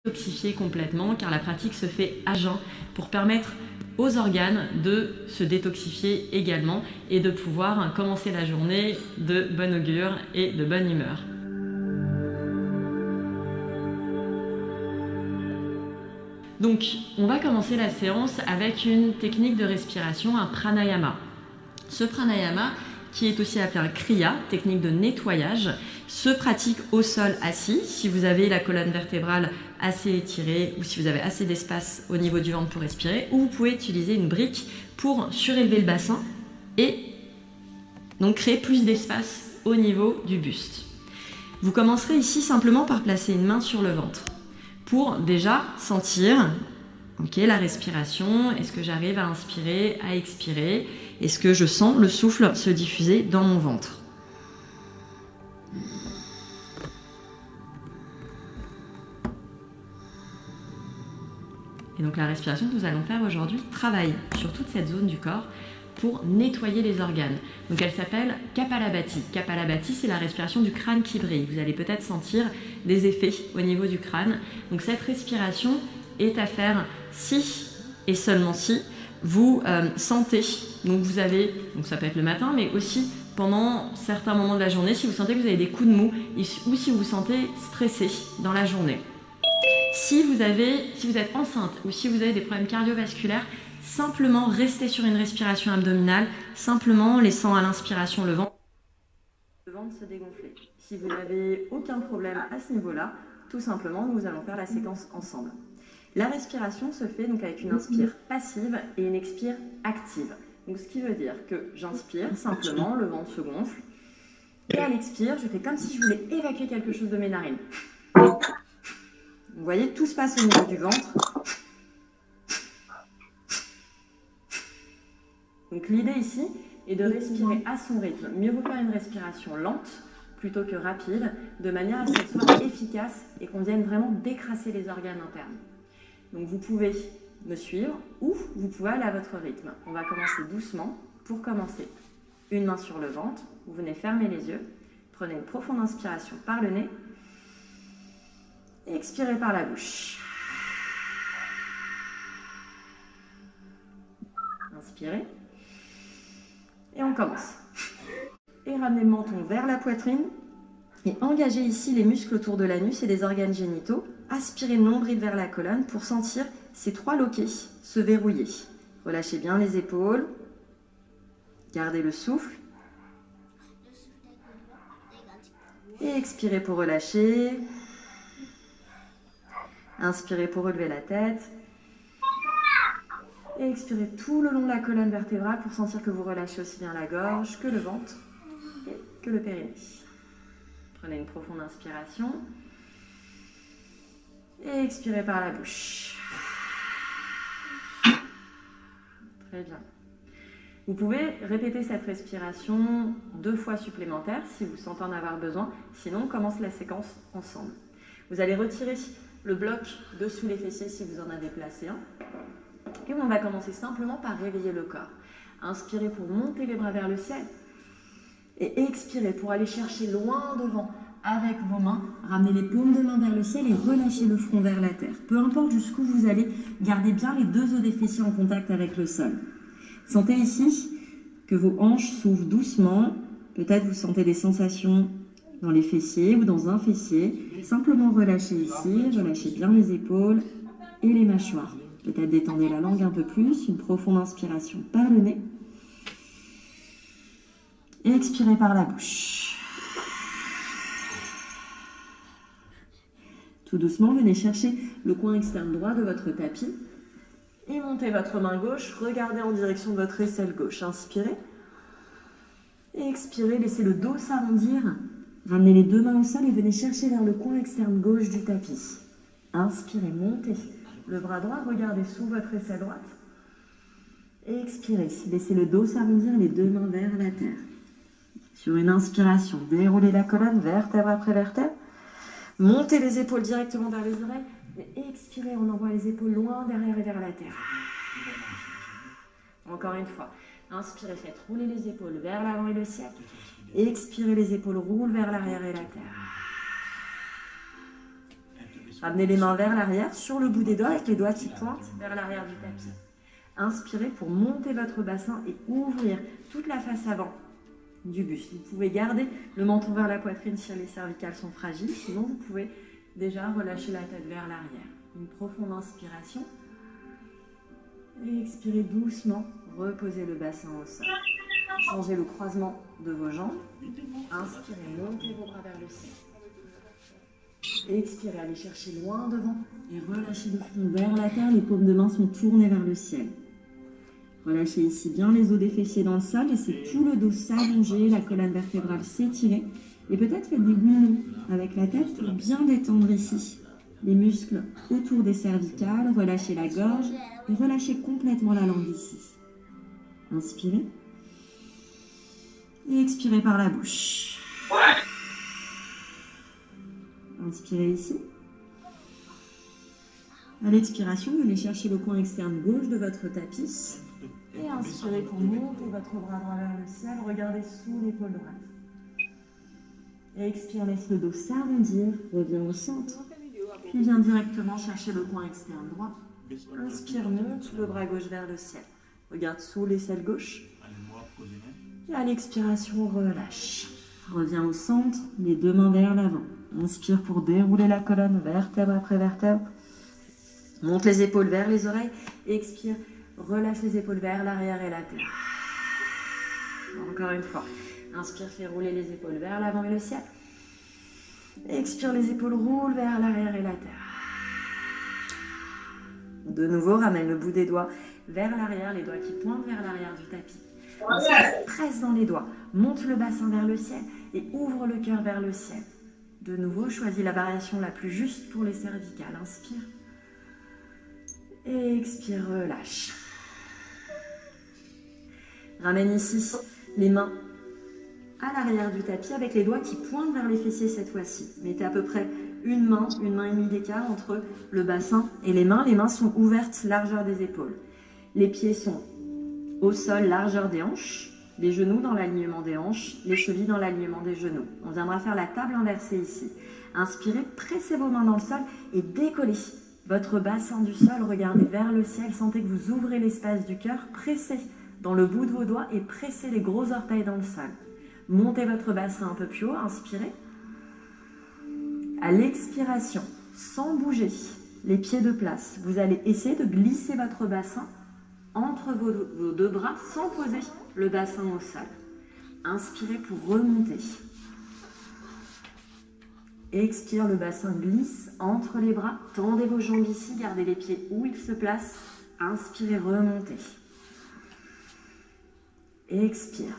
détoxifier complètement car la pratique se fait à jeun pour permettre aux organes de se détoxifier également et de pouvoir commencer la journée de bon augure et de bonne humeur. Donc, on va commencer la séance avec une technique de respiration, un pranayama. Ce pranayama, qui est aussi appelé un kriya, technique de nettoyage, se pratique au sol assis, si vous avez la colonne vertébrale assez étirée ou si vous avez assez d'espace au niveau du ventre pour respirer, ou vous pouvez utiliser une brique pour surélever le bassin et donc créer plus d'espace au niveau du buste. Vous commencerez ici simplement par placer une main sur le ventre pour déjà sentir la respiration. Est-ce que j'arrive à inspirer, à expirer? Est-ce que je sens le souffle se diffuser dans mon ventre? Et donc la respiration que nous allons faire aujourd'hui travaille sur toute cette zone du corps pour nettoyer les organes. Donc elle s'appelle Kapalabhati. Kapalabhati, c'est la respiration du crâne qui brille. Vous allez peut-être sentir des effets au niveau du crâne. Donc cette respiration est à faire si et seulement si vous sentez, donc ça peut être le matin, mais aussi pendant certains moments de la journée, si vous sentez que vous avez des coups de mou ou si vous vous sentez stressé dans la journée. Si vous êtes enceinte ou si vous avez des problèmes cardiovasculaires, simplement restez sur une respiration abdominale, simplement laissant à l'inspiration le ventre se dégonfler. Si vous n'avez aucun problème à ce niveau-là, tout simplement, nous allons faire la séquence ensemble. La respiration se fait donc avec une inspire passive et une expire active. Donc, ce qui veut dire que j'inspire simplement, le ventre se gonfle, et à l'expire, je fais comme si je voulais évacuer quelque chose de mes narines. Vous voyez, tout se passe au niveau du ventre. Donc l'idée ici est de respirer à son rythme. Mieux vaut faire une respiration lente plutôt que rapide, de manière à ce qu'elle soit efficace et qu'on vienne vraiment décrasser les organes internes. Donc vous pouvez me suivre ou vous pouvez aller à votre rythme. On va commencer doucement. Pour commencer, une main sur le ventre, vous venez fermer les yeux, prenez une profonde inspiration par le nez et expirez par la bouche. Inspirez. Et on commence. Et ramenez le menton vers la poitrine et engagez ici les muscles autour de l'anus et des organes génitaux. Aspirez le nombril vers la colonne pour sentir ces trois loquets se verrouiller. Relâchez bien les épaules. Gardez le souffle. Et expirez pour relâcher. Inspirez pour relever la tête. Et expirez tout le long de la colonne vertébrale pour sentir que vous relâchez aussi bien la gorge que le ventre et que le périnée. Prenez une profonde inspiration. Et expirez par la bouche. Très bien. Vous pouvez répéter cette respiration 2 fois supplémentaires si vous sentez en avoir besoin. Sinon, on commence la séquence ensemble. Vous allez retirer le bloc dessous les fessiers si vous en avez placé un. Et on va commencer simplement par réveiller le corps. Inspirez pour monter les bras vers le ciel. Et expirez pour aller chercher loin devant avec vos mains. Ramenez les paumes de main vers le ciel et relâchez le front vers la terre. Peu importe jusqu'où vous allez, gardez bien les 2 os des fessiers en contact avec le sol. Sentez ici que vos hanches s'ouvrent doucement. Peut-être vous sentez des sensations dans les fessiers ou dans un fessier. Simplement relâchez ici, relâchez bien les épaules et les mâchoires. Peut-être détendez la langue un peu plus, une profonde inspiration par le nez. Et expirez par la bouche. Tout doucement, venez chercher le coin externe droit de votre tapis. Et montez votre main gauche, regardez en direction de votre aisselle gauche. Inspirez. Et expirez, laissez le dos s'arrondir. Ramenez les 2 mains au sol et venez chercher vers le coin externe gauche du tapis. Inspirez, montez. Le bras droit, regardez sous votre aisselle droite. Et expirez. Laissez le dos s'arrondir, les 2 mains vers la terre. Sur une inspiration, déroulez la colonne, vertèbre après vertèbre. Montez les épaules directement vers les oreilles. Et expirez, on envoie les épaules loin derrière et vers la terre. Encore une fois. Inspirez, faites rouler les épaules vers l'avant et le ciel. Expirez, les épaules roulent vers l'arrière et la terre. Ramenez les mains vers l'arrière, sur le bout des doigts, avec les doigts qui pointent vers l'arrière du tapis. Inspirez pour monter votre bassin et ouvrir toute la face avant du buste. Vous pouvez garder le menton vers la poitrine si les cervicales sont fragiles. Sinon, vous pouvez déjà relâcher la tête vers l'arrière. Une profonde inspiration. Et expirez doucement. Reposez le bassin au sol. Changez le croisement de vos jambes. Inspirez, montez vos bras vers le ciel. Expirez, allez chercher loin devant et relâchez le front vers la terre. Les paumes de main sont tournées vers le ciel. Relâchez ici bien les os des fessiers dans le sol. Laissez tout le dos s'allonger, la colonne vertébrale s'étirer. Et peut-être faites des boulons avec la tête pour bien détendre ici les muscles autour des cervicales. Relâchez la gorge et relâchez complètement la langue ici. Inspirez. Et expirez par la bouche. Inspirez ici. À l'expiration, venez chercher le coin externe gauche de votre tapis. Et inspirez pour monter votre bras droit vers le ciel. Regardez sous l'épaule droite. Et expire, laisse le dos s'arrondir. Reviens au centre. Puis viens directement chercher le coin externe droit. Inspire, monte le bras gauche vers le ciel. Regarde sous l'aisselle gauche. Et à l'expiration, relâche. Reviens au centre, les deux mains vers l'avant. Inspire pour dérouler la colonne, vertèbre après vertèbre. Monte les épaules vers les oreilles. Expire, relâche les épaules vers l'arrière et la terre. Encore une fois. Inspire, fais rouler les épaules vers l'avant et le ciel. Expire, les épaules roulent vers l'arrière et la terre. De nouveau, ramène le bout des doigts vers l'arrière, les doigts qui pointent vers l'arrière du tapis. Inspire, presse dans les doigts, monte le bassin vers le ciel et ouvre le cœur vers le ciel. De nouveau, choisis la variation la plus juste pour les cervicales. Inspire. Et expire, relâche. Ramène ici les mains à l'arrière du tapis avec les doigts qui pointent vers les fessiers cette fois-ci. Mettez à peu près une main et demie d'écart entre le bassin et les mains. Les mains sont ouvertes, largeur des épaules. Les pieds sont au sol, largeur des hanches. Les genoux dans l'alignement des hanches, les chevilles dans l'alignement des genoux. On viendra faire la table inversée ici. Inspirez, pressez vos mains dans le sol et décollez votre bassin du sol. Regardez vers le ciel, sentez que vous ouvrez l'espace du cœur. Pressez dans le bout de vos doigts et pressez les gros orteils dans le sol. Montez votre bassin un peu plus haut, inspirez. À l'expiration, sans bouger les pieds de place, vous allez essayer de glisser votre bassin entre vos deux bras sans poser le bassin au sol. Inspirez pour remonter. Expire, le bassin glisse entre les bras. Tendez vos jambes ici, gardez les pieds où ils se placent. Inspirez, remontez. Expire.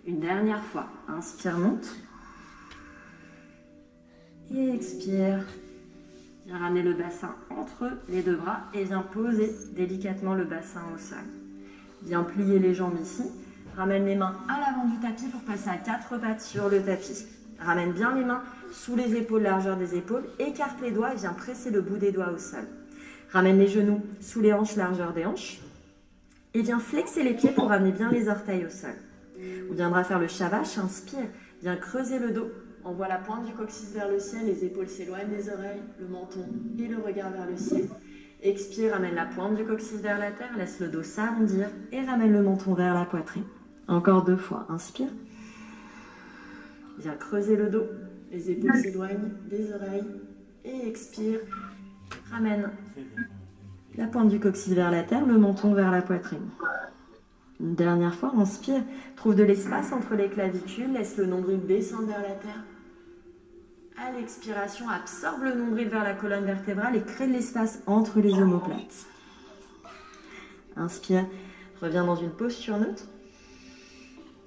Une dernière fois. Inspire, monte. Et expire. Viens ramener le bassin entre les deux bras et viens poser délicatement le bassin au sol. Viens plier les jambes ici. Ramène les mains à l'avant du tapis pour passer à quatre pattes sur le tapis. Ramène bien les mains sous les épaules, largeur des épaules. Écarte les doigts et viens presser le bout des doigts au sol. Ramène les genoux sous les hanches, largeur des hanches. Et viens flexer les pieds pour ramener bien les orteils au sol. On viendra faire le shavash. Inspire. Viens creuser le dos. Envoie la pointe du coccyx vers le ciel, les épaules s'éloignent des oreilles, le menton et le regard vers le ciel. Expire, ramène la pointe du coccyx vers la terre, laisse le dos s'arrondir et ramène le menton vers la poitrine. Encore deux fois, inspire. Viens creuser le dos, les épaules s'éloignent des oreilles et expire. Ramène la pointe du coccyx vers la terre, le menton vers la poitrine. Une dernière fois, inspire, trouve de l'espace entre les clavicules, laisse le nombril descendre vers la terre. À l'expiration, absorbe le nombril vers la colonne vertébrale et crée de l'espace entre les omoplates. Inspire, reviens dans une posture neutre.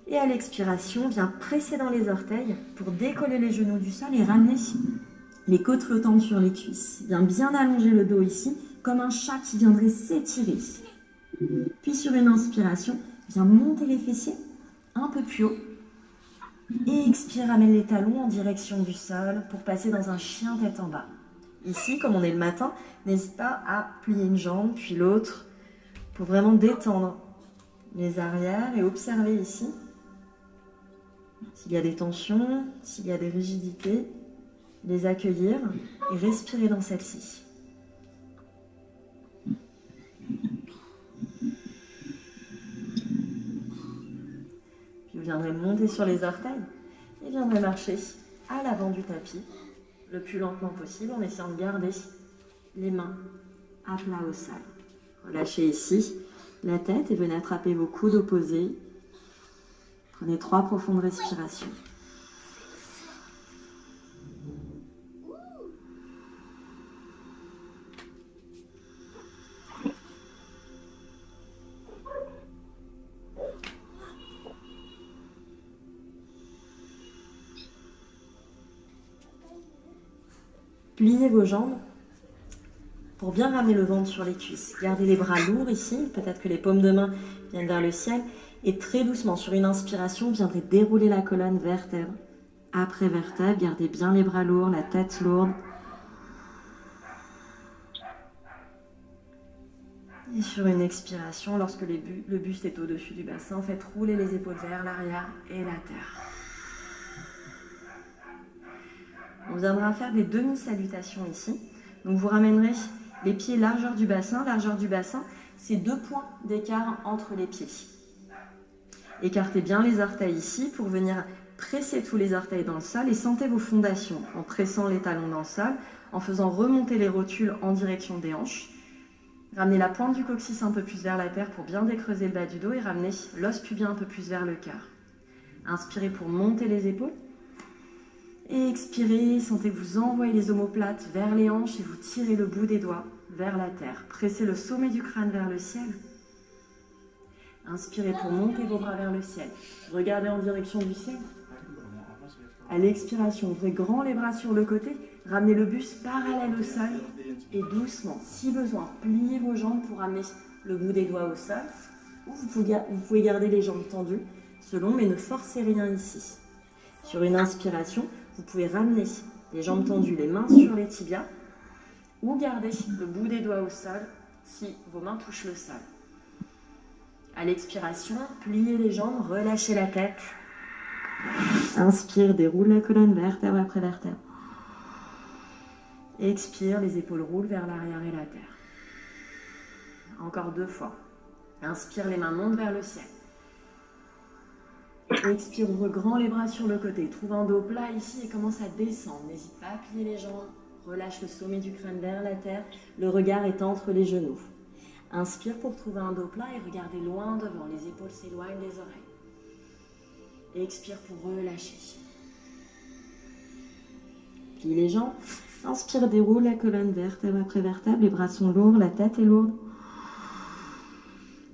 Et à l'expiration, viens presser dans les orteils pour décoller les genoux du sol et ramener les côtes flottantes sur les cuisses. Viens bien allonger le dos ici, comme un chat qui viendrait s'étirer. Puis sur une inspiration, viens monter les fessiers un peu plus haut. Et expire, ramène les talons en direction du sol pour passer dans un chien tête en bas. Ici, comme on est le matin, n'hésite pas à plier une jambe puis l'autre pour vraiment détendre les arrières et observer ici s'il y a des tensions, s'il y a des rigidités. les accueillir et respirer dans celle-ci. Puis vous viendrez monter sur les orteils et viendrez marcher à l'avant du tapis le plus lentement possible en essayant de garder les mains à plat au sol. Relâchez ici la tête et venez attraper vos coudes opposés. Prenez 3 profondes respirations. Pliez vos jambes pour bien ramener le ventre sur les cuisses. Gardez les bras lourds ici, peut-être que les paumes de main viennent vers le ciel. Et très doucement, sur une inspiration, vous viendrez dérouler la colonne vertèbre après vertèbre. Gardez bien les bras lourds, la tête lourde. Et sur une expiration, lorsque le buste est au-dessus du bassin, faites rouler les épaules vers l'arrière et la terre. On viendra faire des demi-salutations ici. Donc vous ramènerez les pieds largeur du bassin. Largeur du bassin, c'est 2 points d'écart entre les pieds. Écartez bien les orteils ici pour venir presser tous les orteils dans le sol et sentez vos fondations en pressant les talons dans le sol, en faisant remonter les rotules en direction des hanches. Ramenez la pointe du coccyx un peu plus vers la terre pour bien décreuser le bas du dos et ramenez l'os pubien un peu plus vers le cœur. Inspirez pour monter les épaules. Et expirez, sentez que vous envoyez les omoplates vers les hanches et vous tirez le bout des doigts vers la terre. Pressez le sommet du crâne vers le ciel. Inspirez pour monter vos bras vers le ciel. Regardez en direction du ciel. À l'expiration, ouvrez grand les bras sur le côté. Ramenez le buste parallèle au sol. Et doucement, si besoin, pliez vos jambes pour ramener le bout des doigts au sol. Ou vous pouvez garder les jambes tendues, selon, mais ne forcez rien ici. Sur une inspiration, vous pouvez ramener les jambes tendues, les mains sur les tibias, ou garder le bout des doigts au sol si vos mains touchent le sol. À l'expiration, pliez les jambes, relâchez la tête. Inspire, déroule la colonne vertèbre après vertèbre. Expire, les épaules roulent vers l'arrière et la terre. Encore 2 fois. Inspire, les mains montent vers le ciel. Expire, ouvre grand les bras sur le côté. Trouve un dos plat ici et commence à descendre. N'hésite pas à plier les jambes. Relâche le sommet du crâne vers la terre. Le regard est entre les genoux. Inspire pour trouver un dos plat et regardez loin devant. Les épaules s'éloignent des oreilles. Expire pour relâcher. Plie les jambes. Inspire, déroule la colonne vertèbre après vertèbre. Les bras sont lourds, la tête est lourde.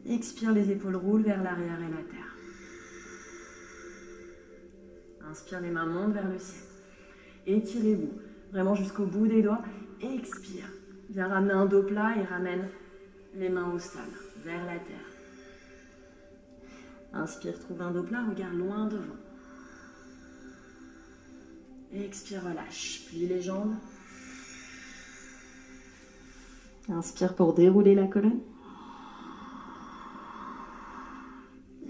Expire, les épaules roulent vers l'arrière et la terre. Inspire, les mains montent vers le ciel. Étirez-vous vraiment jusqu'au bout des doigts. Expire. Viens ramener un dos plat et ramène les mains au sol, vers la terre. Inspire, trouve un dos plat, regarde loin devant. Expire, relâche. Plie les jambes. Inspire pour dérouler la colonne.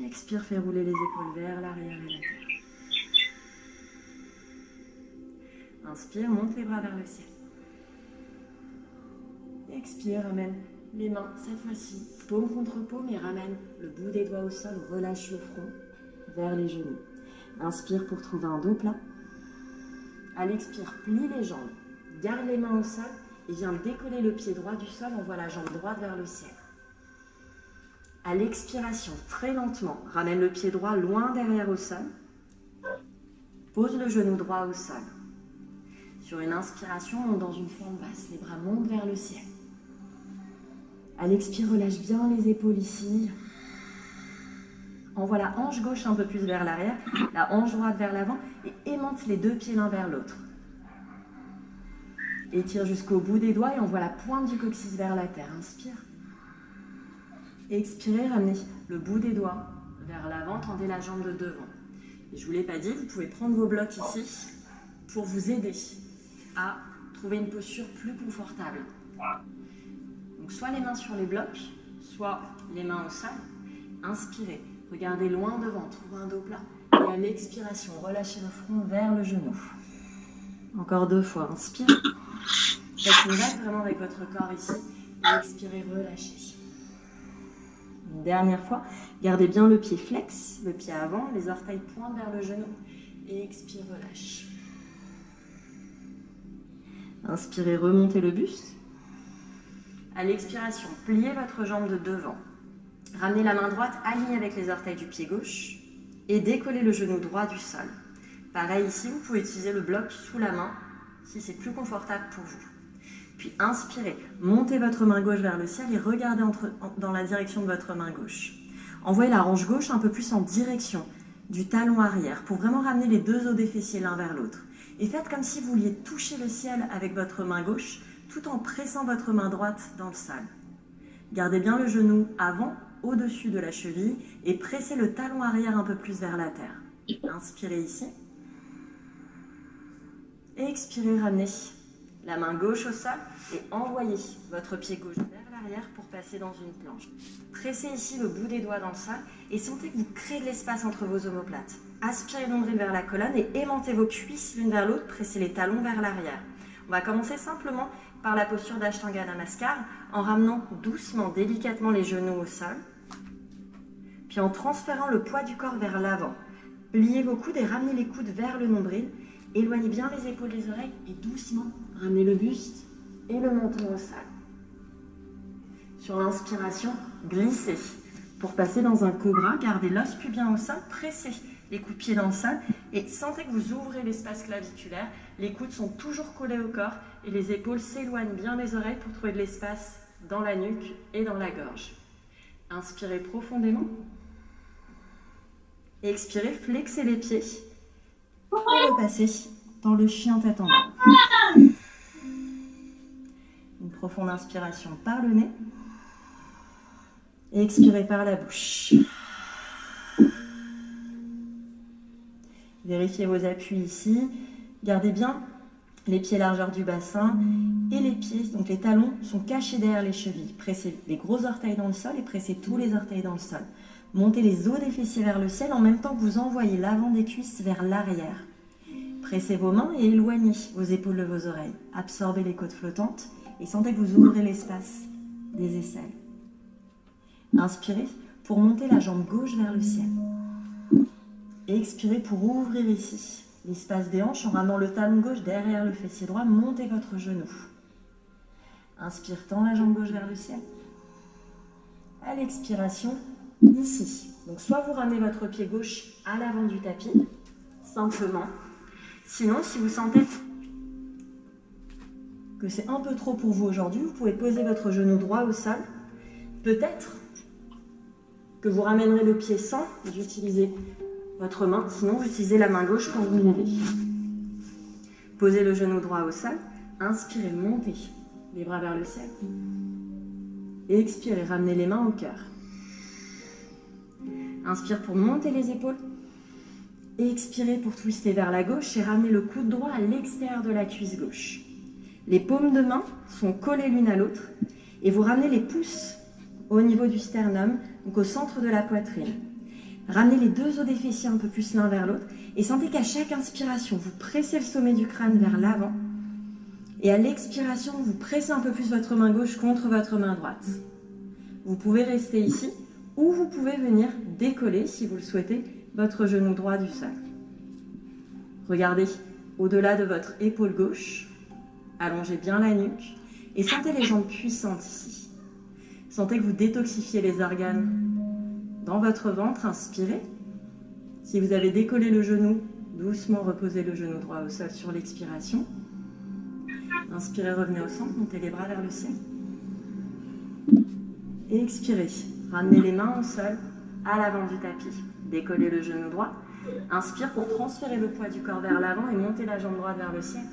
Expire, fais rouler les épaules vers l'arrière et la terre. Inspire, monte les bras vers le ciel. Expire, ramène les mains, cette fois-ci, paume contre paume et ramène le bout des doigts au sol, relâche le front vers les genoux. Inspire pour trouver un dos plat. À l'expire, plie les jambes, garde les mains au sol et viens décoller le pied droit du sol, envoie la jambe droite vers le ciel. À l'expiration, très lentement, ramène le pied droit loin derrière au sol. Pose le genou droit au sol. Sur une inspiration, monte dans une forme basse. Les bras montent vers le ciel. À l'expire, relâche bien les épaules ici. Envoie la hanche gauche un peu plus vers l'arrière, la hanche droite vers l'avant et aimante les 2 pieds l'un vers l'autre. Étire jusqu'au bout des doigts et envoie la pointe du coccyx vers la terre. Inspire. Expirez, ramenez le bout des doigts vers l'avant, tendez la jambe de devant. Et je ne vous l'ai pas dit, vous pouvez prendre vos blocs ici pour vous aider à trouver une posture plus confortable. Donc soit les mains sur les blocs, soit les mains au sol. Inspirez, regardez loin devant, trouvez un dos plat. Et à l'expiration, relâchez le front vers le genou. Encore 2 fois. Inspire. Faites une vague vraiment avec votre corps ici. Et expirez, relâchez. Une dernière fois. Gardez bien le pied flex, le pied avant. Les orteils pointent vers le genou. Et expire, relâche. Inspirez, remontez le buste. À l'expiration, pliez votre jambe de devant. Ramenez la main droite alignée avec les orteils du pied gauche et décollez le genou droit du sol. Pareil ici, vous pouvez utiliser le bloc sous la main si c'est plus confortable pour vous. Puis inspirez, montez votre main gauche vers le ciel et regardez dans la direction de votre main gauche. Envoyez la hanche gauche un peu plus en direction du talon arrière pour vraiment ramener les deux os des fessiers l'un vers l'autre. Et faites comme si vous vouliez toucher le ciel avec votre main gauche tout en pressant votre main droite dans le sol. Gardez bien le genou avant, au-dessus de la cheville et pressez le talon arrière un peu plus vers la terre. Inspirez ici. Et expirez, ramenez la main gauche au sol et envoyez votre pied gauche vers l'arrière pour passer dans une planche. Pressez ici le bout des doigts dans le sol et sentez que vous créez de l'espace entre vos omoplates. Aspirez l'ombril vers la colonne et aimantez vos cuisses l'une vers l'autre, pressez les talons vers l'arrière. On va commencer simplement par la posture d'Ashtanga Namaskar en ramenant doucement, délicatement les genoux au sol, puis en transférant le poids du corps vers l'avant. Pliez vos coudes et ramenez les coudes vers le nombril. Éloignez bien les épaules des oreilles et doucement ramenez le buste et le menton au sol. Sur l'inspiration, glissez. Pour passer dans un cobra, gardez l'os pubien au sol, pressez les coups de pied dans le sol et sentez que vous ouvrez l'espace claviculaire. Les coudes sont toujours collés au corps et les épaules s'éloignent bien des oreilles pour trouver de l'espace dans la nuque et dans la gorge. Inspirez profondément. Et expirez, flexez les pieds. Et repasser dans le chien tête en bas. Une profonde inspiration par le nez. Et expirez par la bouche. Vérifiez vos appuis ici. Gardez bien les pieds largeur du bassin et les pieds, donc les talons, sont cachés derrière les chevilles. Pressez les gros orteils dans le sol et pressez tous les orteils dans le sol. Montez les os des fessiers vers le ciel en même temps que vous envoyez l'avant des cuisses vers l'arrière. Pressez vos mains et éloignez vos épaules de vos oreilles. Absorbez les côtes flottantes et sentez que vous ouvrez l'espace des aisselles. Inspirez pour monter la jambe gauche vers le ciel. Et expirez pour ouvrir ici l'espace des hanches en ramenant le talon gauche derrière le fessier droit. Montez votre genou. Inspire, tend la jambe gauche vers le ciel. À l'expiration, ici. Donc soit vous ramenez votre pied gauche à l'avant du tapis, simplement. Sinon, si vous sentez que c'est un peu trop pour vous aujourd'hui, vous pouvez poser votre genou droit au sol. Peut-être que vous ramènerez le pied sans utiliser votre main, sinon vous utilisez la main gauche quand vous levez. Posez le genou droit au sol, inspirez, montez les bras vers le ciel. Et expirez, ramenez les mains au cœur. Inspire pour monter les épaules. Et expirez pour twister vers la gauche et ramener le coude droit à l'extérieur de la cuisse gauche. Les paumes de main sont collées l'une à l'autre et vous ramenez les pouces au niveau du sternum, donc au centre de la poitrine. Ramenez les deux os des fessiers un peu plus l'un vers l'autre et sentez qu'à chaque inspiration, vous pressez le sommet du crâne vers l'avant et à l'expiration, vous pressez un peu plus votre main gauche contre votre main droite. Vous pouvez rester ici ou vous pouvez venir décoller, si vous le souhaitez, votre genou droit du sol. Regardez au-delà de votre épaule gauche, allongez bien la nuque et sentez les jambes puissantes ici. Sentez que vous détoxifiez les organes dans votre ventre, inspirez. Si vous avez décollé le genou, doucement reposez le genou droit au sol sur l'expiration. Inspirez, revenez au centre, montez les bras vers le ciel. Et expirez, ramenez les mains au sol, à l'avant du tapis. Décollez le genou droit. Inspire pour transférer le poids du corps vers l'avant et monter la jambe droite vers le ciel.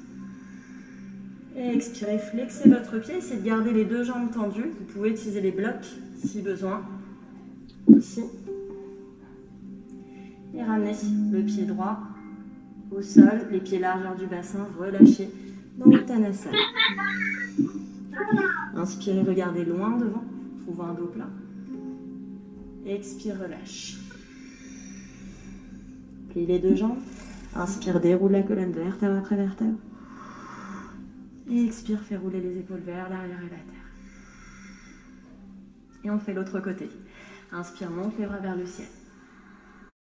Et expirez, flexez votre pied, essayez de garder les deux jambes tendues. Vous pouvez utiliser les blocs si besoin. Ici. Et ramenez le pied droit au sol, les pieds largeur du bassin, relâchez dans Uttanasana. Inspirez, regardez loin devant, trouvez un dos plat. Expire, relâche. Plie les deux jambes. Inspire, déroule la colonne vertèbre après vertèbre. Et expire, fais rouler les épaules vers l'arrière et la terre. Et on fait l'autre côté. Inspire, monte les bras vers le ciel.